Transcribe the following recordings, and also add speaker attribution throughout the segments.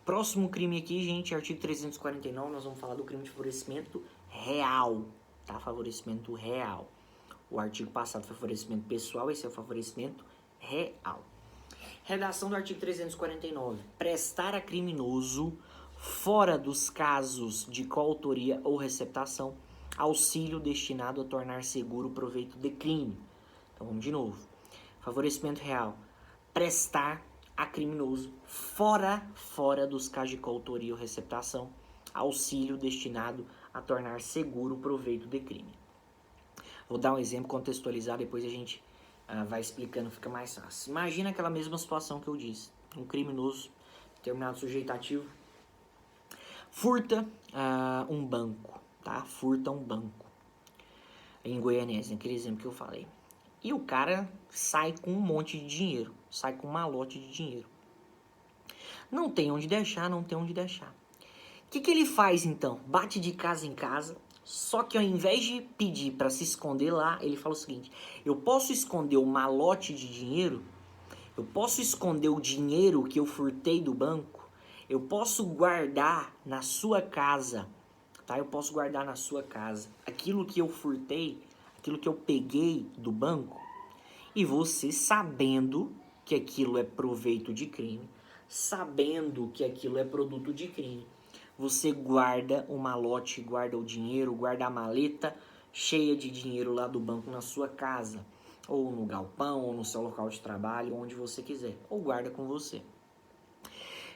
Speaker 1: Próximo crime aqui, gente, artigo 349, nós vamos falar do crime de favorecimento real, tá? Favorecimento real. O artigo passado foi favorecimento pessoal, esse é o favorecimento real. Redação do artigo 349. Prestar a criminoso, fora dos casos de coautoria ou receptação, auxílio destinado a tornar seguro o proveito de crime. Então vamos de novo. Favorecimento real. Prestar a criminoso, fora dos casos de coautoria ou receptação, auxílio destinado a tornar seguro o proveito de crime. Vou dar um exemplo contextualizado, depois a gente vai explicando, fica mais fácil. Imagina aquela mesma situação que eu disse. Um criminoso, determinado sujeitativo, furta um banco, tá? Furta um banco. Em Goianésia, aquele exemplo que eu falei. E o cara sai com um monte de dinheiro, sai com um malote de dinheiro. Não tem onde deixar, não tem onde deixar. O que ele faz então? Bate de casa em casa, só que ao invés de pedir para se esconder lá, ele fala o seguinte: eu posso esconder o malote de dinheiro, eu posso esconder o dinheiro que eu furtei do banco, eu posso guardar na sua casa, tá? Eu posso guardar na sua casa aquilo que eu furtei, aquilo que eu peguei do banco, e você, sabendo que aquilo é proveito de crime, sabendo que aquilo é produto de crime, você guarda o malote, guarda o dinheiro, guarda a maleta cheia de dinheiro lá do banco na sua casa, ou no galpão, ou no seu local de trabalho, onde você quiser, ou guarda com você.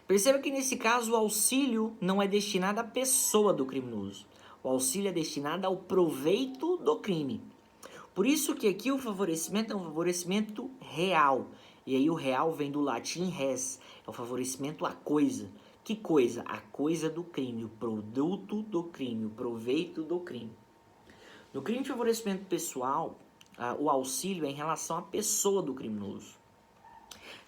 Speaker 1: Perceba que nesse caso o auxílio não é destinado à pessoa do criminoso, o auxílio é destinado ao proveito do crime. Por isso que aqui o favorecimento é um favorecimento real. E aí o real vem do latim res, é o favorecimento à coisa. Que coisa? A coisa do crime, o produto do crime, o proveito do crime. No crime de favorecimento pessoal, o auxílio é em relação à pessoa do criminoso.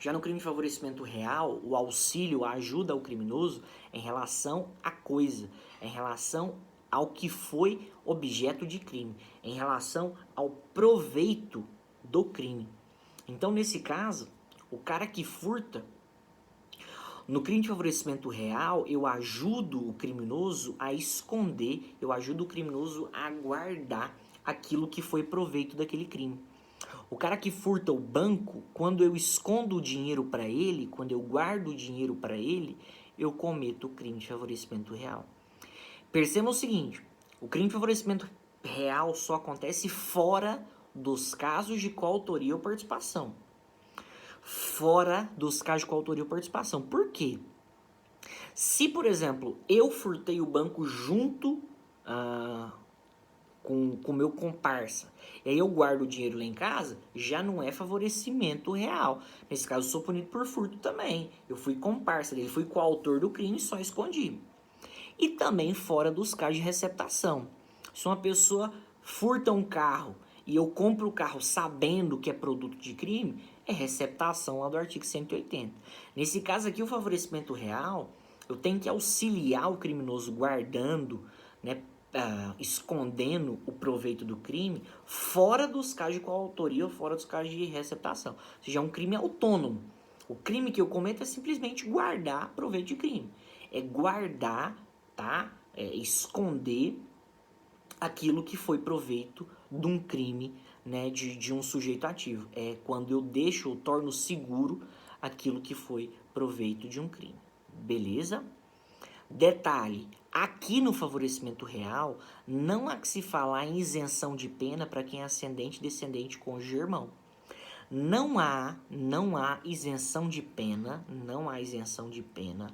Speaker 1: Já no crime de favorecimento real, o auxílio, a ajuda ao criminoso é em relação à coisa, é em relação ao que foi objeto de crime, em relação ao proveito do crime. Então, nesse caso, o cara que furta, no crime de favorecimento real, eu ajudo o criminoso a esconder, eu ajudo o criminoso a guardar aquilo que foi proveito daquele crime. O cara que furta o banco, quando eu escondo o dinheiro para ele, quando eu guardo o dinheiro para ele, eu cometo o crime de favorecimento real. Perceba o seguinte, o crime de favorecimento real só acontece fora dos casos de coautoria ou participação. Fora dos casos de coautoria ou participação. Por quê? Se, por exemplo, eu furtei o banco junto com o meu comparsa, e aí eu guardo o dinheiro lá em casa, já não é favorecimento real. Nesse caso, eu sou punido por furto também. Eu fui comparsa dele, fui coautor do crime e só escondi. E também fora dos casos de receptação. Se uma pessoa furta um carro e eu compro o carro sabendo que é produto de crime, é receptação lá do artigo 180. Nesse caso aqui, o favorecimento real, eu tenho que auxiliar o criminoso guardando, né, escondendo o proveito do crime fora dos casos de coautoria ou fora dos casos de receptação. Ou seja, é um crime autônomo. O crime que eu cometo é simplesmente guardar proveito de crime. É guardar, tá? Esconder aquilo que foi proveito de um crime, né, de um sujeito ativo. É quando eu deixo, eu torno seguro aquilo que foi proveito de um crime. Beleza? Detalhe, aqui no favorecimento real, não há que se falar em isenção de pena para quem é ascendente, descendente, cônjuge, irmão. Não há isenção de pena, não há isenção de pena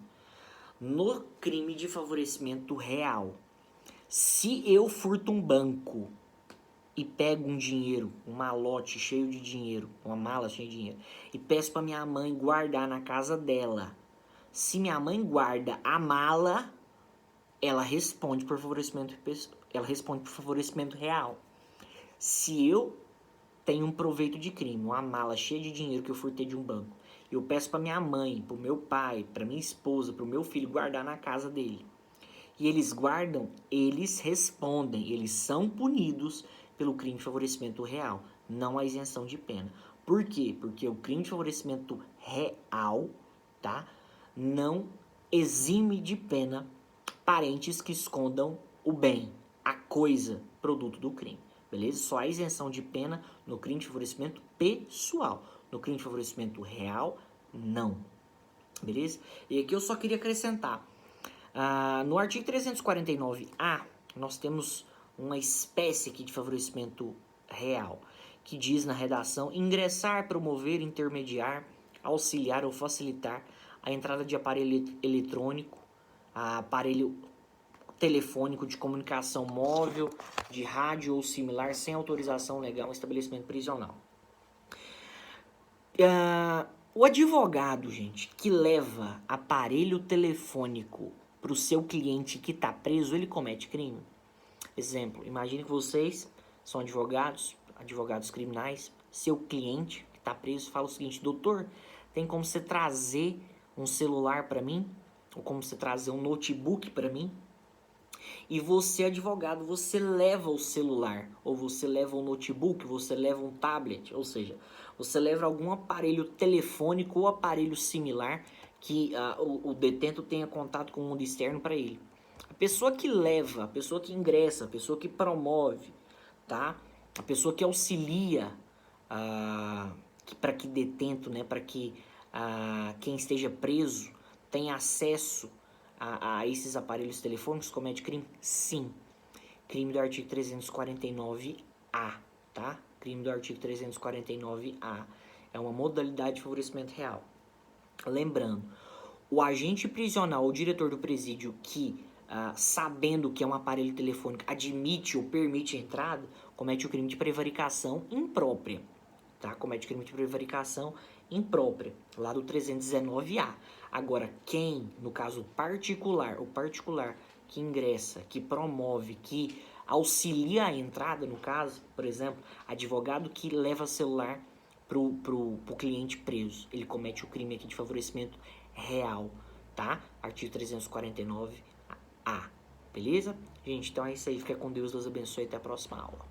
Speaker 1: no crime de favorecimento real. Se eu furto um banco e pego um dinheiro, um malote cheio de dinheiro, uma mala cheia de dinheiro, e peço para minha mãe guardar na casa dela, se minha mãe guarda a mala, ela responde por favorecimento real. Se eu tenho um proveito de crime, uma mala cheia de dinheiro que eu furtei de um banco, eu peço para minha mãe, para o meu pai, para minha esposa, para o meu filho guardar na casa dele, e eles guardam, eles respondem, eles são punidos pelo crime de favorecimento real, não há isenção de pena. Por quê? Porque o crime de favorecimento real, tá, não exime de pena parentes que escondam o bem, a coisa, produto do crime. Beleza? Só há isenção de pena no crime de favorecimento pessoal. No crime de favorecimento real, não. Beleza? E aqui eu só queria acrescentar. No artigo 349-A, nós temos uma espécie aqui de favorecimento real, que diz na redação: ingressar, promover, intermediar, auxiliar ou facilitar a entrada de aparelho eletrônico, aparelho telefônico de comunicação móvel, de rádio ou similar, sem autorização legal no estabelecimento prisional. O advogado, gente, que leva aparelho telefônico para o seu cliente que está preso, ele comete crime? Exemplo, imagine que vocês são advogados criminais, seu cliente que está preso fala o seguinte: doutor, tem como você trazer um celular para mim? Ou como você trazer um notebook para mim? E você, advogado, você leva o celular, ou você leva um notebook, você leva um tablet, ou seja, você leva algum aparelho telefônico ou aparelho similar que o detento tenha contato com o mundo externo para ele. A pessoa que leva, a pessoa que ingressa, a pessoa que promove, tá? A pessoa que auxilia para que detento, né, para que quem esteja preso tenha acesso a esses aparelhos telefônicos, comete crime? Sim. Crime do artigo 349-A, tá? Crime do artigo 349-A. É uma modalidade de favorecimento real. Lembrando, o agente prisional ou diretor do presídio que, sabendo que é um aparelho telefônico, admite ou permite a entrada, comete o crime de prevaricação imprópria, tá? Comete o crime de prevaricação imprópria, lá do 319-A. Agora, quem, no caso particular, o particular que ingressa, que promove, que auxilia a entrada, no caso, por exemplo, advogado que leva celular pro cliente preso, ele comete o crime aqui de favorecimento real, tá? Artigo 349-A, beleza? Gente, então é isso aí, fica com Deus, Deus abençoe, até a próxima aula.